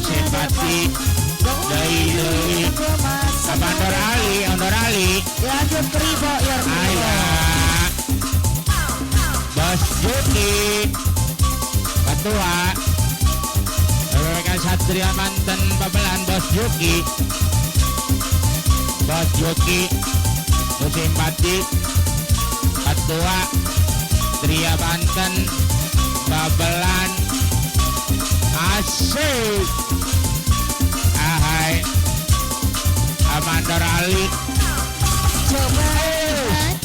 simpati dari Abandor Ali lanjut kribo ya ayah Bos Juki ketua rekan Satria Manten Pabelan Bos Juki simpati ketua Satria Manten Pabelan asik ahai Abandor Ali coba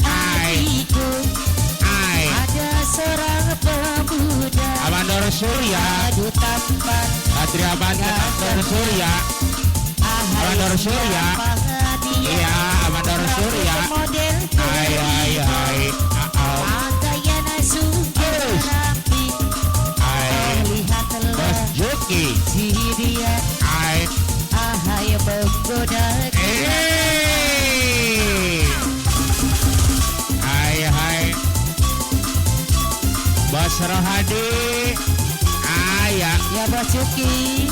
hatiku ada seorang pemuda Abandor Surya adu tampan Satria Manten Abandor Surya Abandor Surya iya Abandor Surya model hai pakaian sungguh rapi lihatlah Bos Juki si dia hai menggoda hai Bos Rohadi ayah ya Bos Juki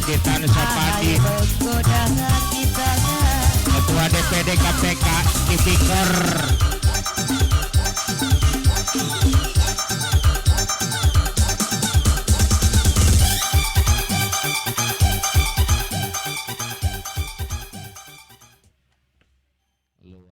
kita Nusapadi Ketua DPD KPK Tipikor Luar